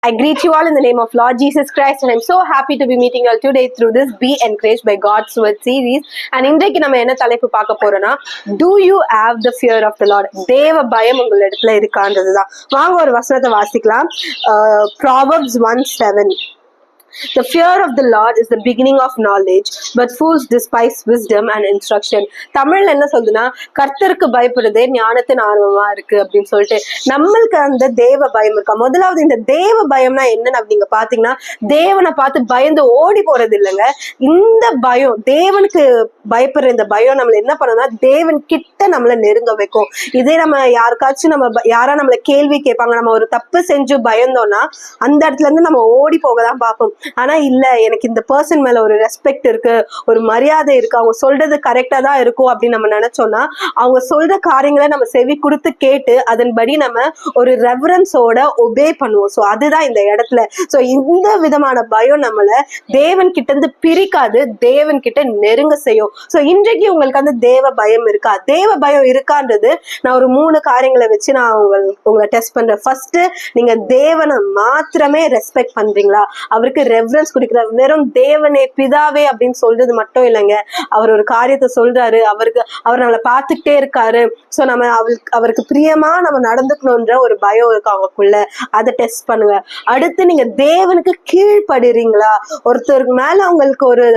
I greet you all in the name of Lord Jesus Christ, and I'm so happy to be meeting you all today through this Be Encouraged by God's Word series. And இன்றைக்கு நம்ம என்ன தலைப்பு பார்க்க போறோம்னா, do you have the fear of the Lord? தேவ பயம் உங்கள் இடத்துல இருக்கான்றதுதான். வாங்க ஒரு வசனத்தை வாசிக்கலாம். Proverbs 1:7. The fear of the Lord is the beginning of knowledge, but fools despise wisdom and instruction. தமிழ்ல என்ன சொல்லுதுன்னா, கர்த்தருக்கு பயப்படுறதே ஞானத்தின் ஆர்வமா இருக்கு அப்படின்னு சொல்லிட்டு நம்மளுக்கு அந்த தேவ பயம் இருக்கா. முதலாவது இந்த தேவ பயம்னா என்னன்னு நீங்க பாத்தீங்கன்னா, தேவனை பார்த்து பயந்து ஓடி போறது இல்லைங்க. இந்த பயம், தேவனுக்கு பயப்படுற இந்த பயம் நம்மள என்ன பண்ணணும்னா, தேவன் கிட்ட நம்மள நெருங்க வைக்கும். இதே நம்ம யாருக்காச்சும் யாரா நம்மள கேள்வி கேட்பாங்க, நம்ம ஒரு தப்பு செஞ்சு பயந்தோம்னா அந்த இடத்துல இருந்து நம்ம ஓடி போகதான் பார்ப்போம். ஆனா இல்ல, எனக்கு இந்த பர்சன் மேல ஒரு ரெஸ்பெக்ட் இருக்கு, ஒரு மரியாதை இருக்கு, அவங்க சொல்றது கரெக்டா தான் இருக்கும் அப்படின்னு நம்ம நினைச்சோம்னா, அவங்க சொல்ற காரியங்களை நம்ம செவி கொடுத்து கேட்டு அதன்படி நம்ம ஒரு ரெவரன்ஸோட ஒபே பண்ணுவோம். சோ அதுதான் இந்த இடத்துல. சோ இந்த விதமான பயம் நம்மள தேவன் கிட்ட இருந்து பிரிக்காது, தேவன் கிட்ட நெருங்க செய்யும். சோ இன்றைக்கு உங்களுக்கு அந்த தேவ பயம் இருக்கா? தேவ பயம் இருக்கான்றது நான் ஒரு 3 காரியங்களை வச்சு நான் உங்களை டெஸ்ட் பண்றேன். ஃபர்ஸ்ட், நீங்க தேவனை மாத்திரமே ரெஸ்பெக்ட் பண்றீங்களா? அவருக்கு ரெஃபரன்ஸ் கொடுக்கிறார். வெறும் தேவனே பிதாவே அப்படின்னு சொல்றது மட்டும் இல்லைங்க. அவர் ஒரு காரியத்தை சொல்றாரு, அவர் நம்மளை பார்த்துக்கிட்டே இருக்காரு. சோ நம்ம அவருக்கு பிரியமா நம்ம நடந்துக்கணும்ன்ற ஒரு பயம் இருக்கு அவங்களுக்குள்ள. அதை டெஸ்ட் பண்ணுங்க. அடுத்து, நீங்க தேவனுக்கு கீழ்படுறீங்களா? ஒருத்தருக்கு மேல அவங்களுக்கு ஒரு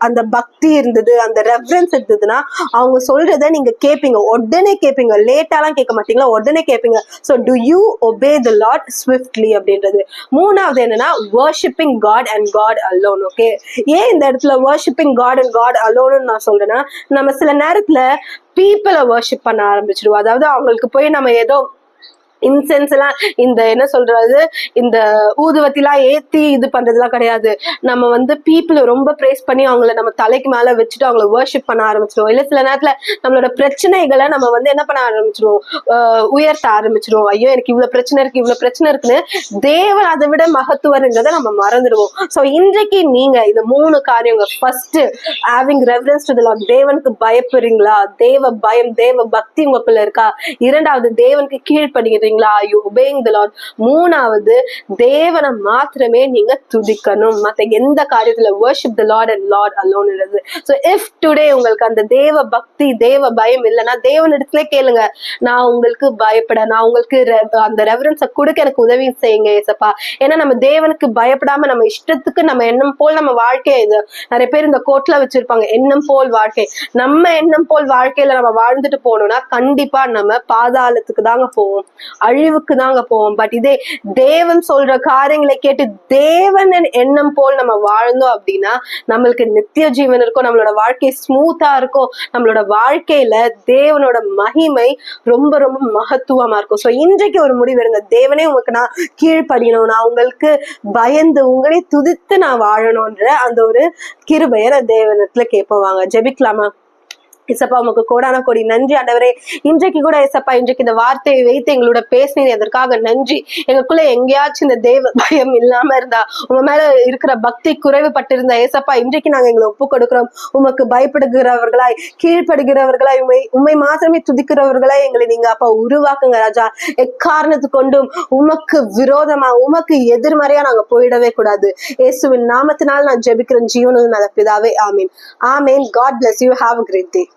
அந்த பக்தி இருந்தது, அந்த ரெஃபரன்ஸ் இருந்ததுன்னா அவங்க சொல்றத நீங்க கேட்பீங்க, உடனே கேட்பீங்க, லேட்டாலாம் கேட்க மாட்டீங்களா, உடனே கேட்பீங்க. So to you obey the Lord swiftly அப்படின்றது. மூணாவது என்னன்னா, worshipping God and God alone. Okay, ஏன் இந்த இடத்துல worshiping God and God alone நான் சொல்றேன்னா, நம்ம சில நேரத்துல பீப்புளை வர்ஷிப் பண்ண ஆரம்பிச்சிருவோம். அதாவது அவங்களுக்கு போய் நம்ம ஏதோ இன்சென்ஸ் எல்லாம், இந்த என்ன சொல்றது, இந்த ஊதுவத்திலாம் ஏத்தி இது பண்றதுலாம் கிடையாது. நம்ம பீப்புளை ரொம்ப பிரேஸ் பண்ணி அவங்கள நம்ம தலைக்கு மேல வச்சுட்டு அவங்கள வர்ஷிப் பண்ண ஆரம்பிச்சிருவோம். இல்ல சில நேரத்துல நம்மளோட பிரச்சனைகளை நம்ம என்ன பண்ண ஆரம்பிச்சிருவோம், உயர்த்த ஆரம்பிச்சிருவோம். ஐயோ, எனக்கு இவ்வளவு பிரச்சனை இருக்கு, இவ்வளவு பிரச்சனை இருக்குன்னு தேவன் அதை விட மகத்துவம்ன்றதை நம்ம மறந்துடுவோம். சோ இன்றைக்கு நீங்க இந்த 3 காரியங்கள், first, having reference to the Lord, தேவனுக்கு பயப்படுறீங்களா? தேவ பயம், தேவ பக்தி உங்களுக்குள்ள இருக்கா? இரண்டாவது, தேவனுக்கு கீழ்ப்படுகிறீங்க, you obeying the Lord. மூணாவது, தேவனை மாத்திரமே நீங்க துதிக்கணும், மத்த எந்த காரியத்துல worship the Lord and Lord alone. So if today உங்களுக்கு அந்த தேவ பக்தி, தேவ பயம் இல்லைன்னா, தேவனிடத்துல கேளுங்க, நான் உங்களுக்கு பயப்பட, நான் உங்களுக்கு அந்த ரெவரன்ஸை கொடுக்க எனக்கு உதவி செய்யுங்க ஏசப்பா. ஏன்னா நம்ம தேவனுக்கு பயப்படாம நம்ம இஷ்டத்துக்கு நம்ம எண்ணம் போல் நம்ம வாழ்க்கையை, இது நிறைய பேர் இந்த கோட்ல வச்சிருப்பாங்க, எண்ணம் போல் வாழ்க்கை. நம்ம எண்ணம் போல் வாழ்க்கையில நம்ம வாழ்ந்துட்டு போனோம்னா கண்டிப்பா நம்ம பாதாளத்துக்கு தாங்க போவோம், அழிவுக்கு தாங்க போவோம். பட் இதே தேவன் சொல்ற காரியங்களை கேட்டு தேவன் எண்ணம் போல் நம்ம வாழ்ந்தோம் அப்படின்னா நம்மளுக்கு நித்திய ஜீவன் இருக்கும், நம்மளோட வாழ்க்கை ஸ்மூத்தா இருக்கும், நம்மளோட வாழ்க்கையில தேவனோட மகிமை ரொம்ப ரொம்ப மகத்துவமா இருக்கும். சோ இன்றைக்கு ஒரு முடிவு எடுங்க, தேவனே உங்களுக்கு நான் கீழ்ப்படியணும், நான் உங்களுக்கு பயந்து உங்களே துதித்து நான் வாழணும்ன்ற அந்த ஒரு கிருபையை நான் தேவனத்துல கேட்போவாங்க. ஜெபிக்கலாமா? இசப்பா, உமக்கு கோடான கோடி நன்றி ஆண்டவரே. இன்றைக்கு கூட இசப்பா, இன்றைக்கு இந்த வார்த்தையை வைத்து எங்களோட பேசினீங்க, அதற்காக நன்றி. எங்களுக்குள்ள எங்கேயாச்சும் இந்த தேவ பயம் இல்லாம இருந்தா, உங்க மேல இருக்கிற பக்தி குறைவுபட்டிருந்தா ஏசப்பா, இன்றைக்கு நாங்க எங்களை ஒப்பு கொடுக்கிறோம். உமக்கு பயப்படுகிறவர்களாய், கீழ்ப்படுகிறவர்களாய், உண்மை மாத்திரமே துதிக்கிறவர்களாய் எங்களை நீங்க அப்பா உருவாக்குங்க ராஜா. எக்காரணத்து கொண்டும் உமக்கு விரோதமா, உமக்கு எதிர்மறையா நாங்க போயிடவே கூடாது. இயேசுவின் நாமத்தினால் நான் ஜெபிக்கிறேன் ஜீவனுள்ள நல்ல பிதாவே, ஆமீன். ஆமீன். God bless you. Have a great day.